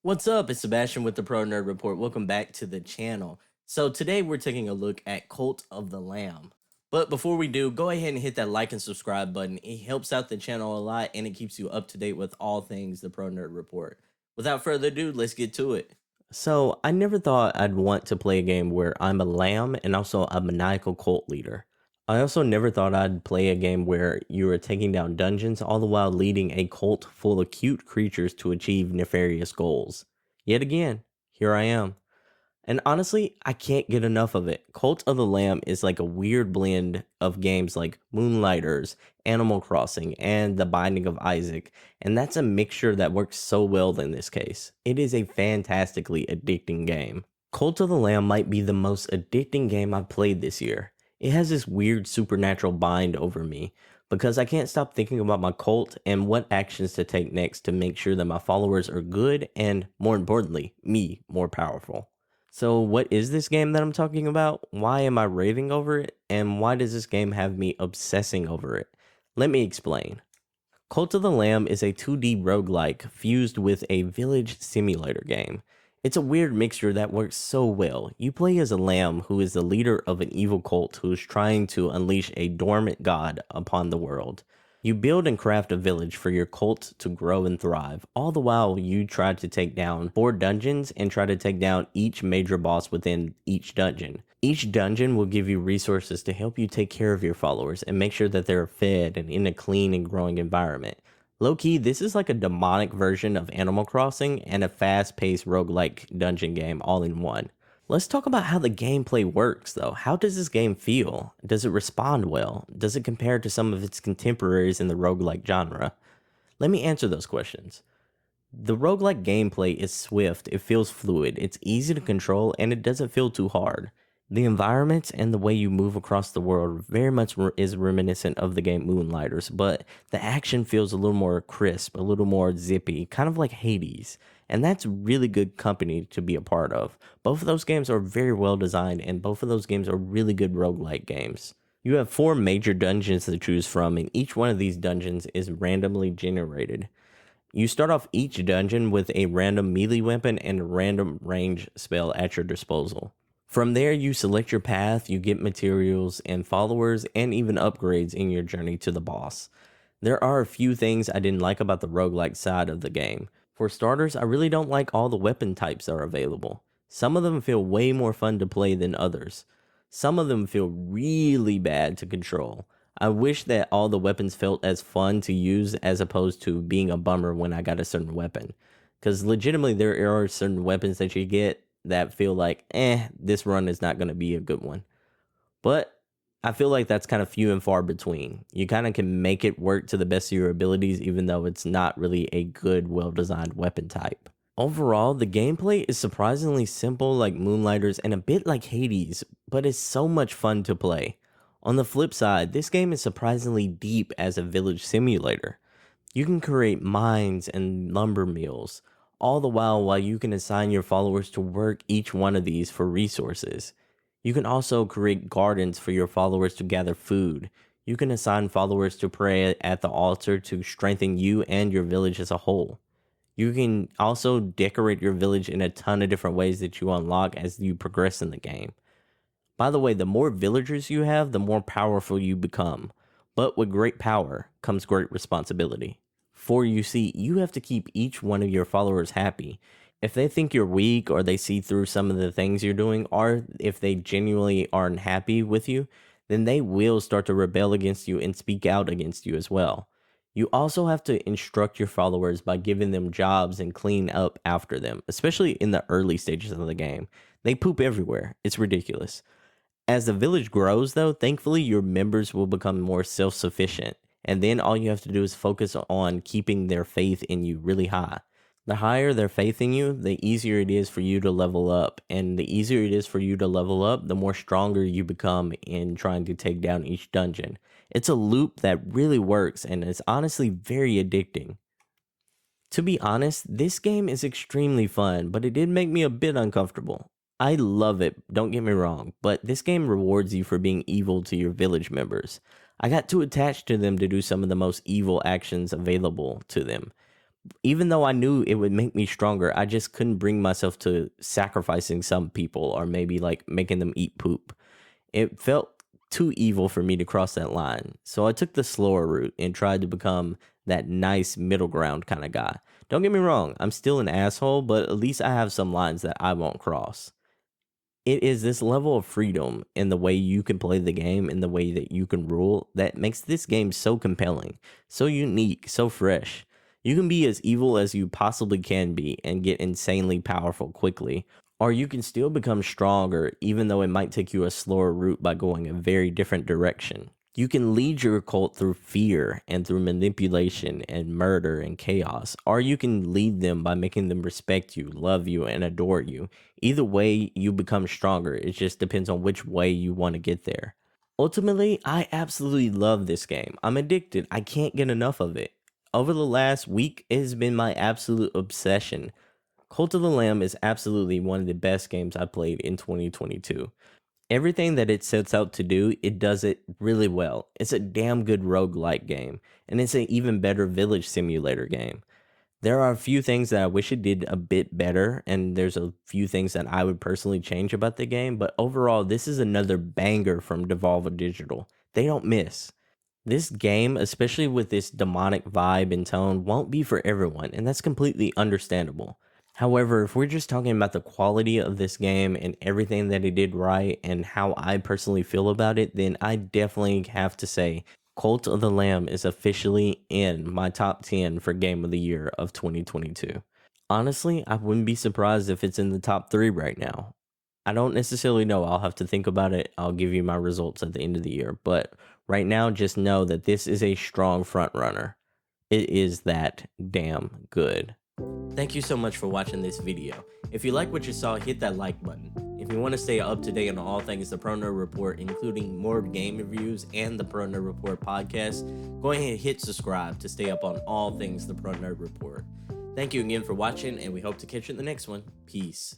What's up? It's Sebastian with the ProNerd Report. Welcome back to the channel. So today we're taking a look at Cult of the Lamb. But before we do, go ahead and hit that like and subscribe button. It helps out the channel a lot and it keeps you up to date with all things the ProNerd Report. Without further ado, let's get to it. So I never thought I'd want to play a game where I'm a lamb and also a maniacal cult leader. I also never thought I'd play a game where you are taking down dungeons all the while leading a cult full of cute creatures to achieve nefarious goals. Yet again, here I am. And honestly, I can't get enough of it. Cult of the Lamb is like a weird blend of games like Moonlighters, Animal Crossing, and The Binding of Isaac, and that's a mixture that works so well in this case. It is a fantastically addicting game. Cult of the Lamb might be the most addicting game I've played this year. It has this weird supernatural bind over me because I can't stop thinking about my cult and what actions to take next to make sure that my followers are good and, more importantly, me more powerful. So what is this game that I'm talking about? Why am I raving over it? And why does this game have me obsessing over it? Let me explain. Cult of the Lamb is a 2D roguelike fused with a village simulator game. It's a weird mixture that works so well. You play as a lamb who is the leader of an evil cult who is trying to unleash a dormant god upon the world. You build and craft a village for your cult to grow and thrive, all the while you try to take down 4 dungeons and try to take down each major boss within each dungeon. Each dungeon will give you resources to help you take care of your followers and make sure that they're fed and in a clean and growing environment. Low-key, this is like a demonic version of Animal Crossing and a fast-paced roguelike dungeon game all in one. Let's talk about how the gameplay works, though. How does this game feel? Does it respond well? Does it compare to some of its contemporaries in the roguelike genre? Let me answer those questions. The roguelike gameplay is swift, it feels fluid, it's easy to control, and it doesn't feel too hard. The environments and the way you move across the world very much is reminiscent of the game Moonlighters, but the action feels a little more crisp, a little more zippy, kind of like Hades. And that's really good company to be a part of. Both of those games are very well designed, and both of those games are really good roguelike games. You have 4 major dungeons to choose from, and each one of these dungeons is randomly generated. You start off each dungeon with a random melee weapon and a random range spell at your disposal. From there, you select your path, you get materials and followers, and even upgrades in your journey to the boss. There are a few things I didn't like about the roguelike side of the game. For starters, I really don't like all the weapon types that are available. Some of them feel way more fun to play than others. Some of them feel really bad to control. I wish that all the weapons felt as fun to use as opposed to being a bummer when I got a certain weapon. Because legitimately there are certain weapons that you get that feel like, this run is not going to be a good one. But I feel like that's kind of few and far between. You kind of can make it work to the best of your abilities, even though it's not really a good, well-designed weapon type. Overall, the gameplay is surprisingly simple like Moonlighters and a bit like Hades, but it's so much fun to play. On the flip side, this game is surprisingly deep as a village simulator. You can create mines and lumber mills, all the while you can assign your followers to work each one of these for resources. You can also create gardens for your followers to gather food. You can assign followers to pray at the altar to strengthen you and your village as a whole. You can also decorate your village in a ton of different ways that you unlock as you progress in the game. By the way, the more villagers you have, the more powerful you become. But with great power comes great responsibility. For you see, you have to keep each one of your followers happy. If they think you're weak or they see through some of the things you're doing, or if they genuinely aren't happy with you, then they will start to rebel against you and speak out against you as well. You also have to instruct your followers by giving them jobs and clean up after them, especially in the early stages of the game. They poop everywhere. It's ridiculous. As the village grows, though, thankfully your members will become more self-sufficient. And then all you have to do is focus on keeping their faith in you really high. The higher their faith in you, the easier it is for you to level up. And the easier it is for you to level up, the more stronger you become in trying to take down each dungeon. It's a loop that really works and it's honestly very addicting. To be honest, this game is extremely fun, but it did make me a bit uncomfortable. I love it, don't get me wrong, but this game rewards you for being evil to your village members. I got too attached to them to do some of the most evil actions available to them. Even though I knew it would make me stronger, I just couldn't bring myself to sacrificing some people or maybe like making them eat poop. It felt too evil for me to cross that line. So I took the slower route and tried to become that nice middle ground kind of guy. Don't get me wrong, I'm still an asshole, but at least I have some lines that I won't cross. It is this level of freedom in the way you can play the game and the way that you can rule that makes this game so compelling, so unique, so fresh. You can be as evil as you possibly can be and get insanely powerful quickly, or you can still become stronger even though it might take you a slower route by going a very different direction. You can lead your cult through fear and through manipulation and murder and chaos, or you can lead them by making them respect you, love you, and adore you. Either way, you become stronger. It just depends on which way you want to get there. Ultimately, I absolutely love this game. I'm addicted. I can't get enough of it. Over the last week, it has been my absolute obsession. Cult of the Lamb is absolutely one of the best games I played in 2022. Everything that it sets out to do, it does it really well. It's a damn good roguelike game, and it's an even better village simulator game. There are a few things that I wish it did a bit better, and there's a few things that I would personally change about the game, but overall, this is another banger from Devolver Digital. They don't miss. This game, especially with this demonic vibe and tone, won't be for everyone, and that's completely understandable. However, if we're just talking about the quality of this game and everything that it did right and how I personally feel about it, then I definitely have to say Cult of the Lamb is officially in my top 10 for Game of the Year of 2022. Honestly, I wouldn't be surprised if it's in the top 3 right now. I don't necessarily know. I'll have to think about it. I'll give you my results at the end of the year. But right now, just know that this is a strong front runner. It is that damn good. Thank you so much for watching this video. If you like what you saw, hit that like button. If you want to stay up to date on all things the ProNerd Report, including more game reviews and the ProNerd Report podcast, go ahead and hit subscribe to stay up on all things the ProNerd Report. Thank you again for watching, and we hope to catch you in the next one. Peace.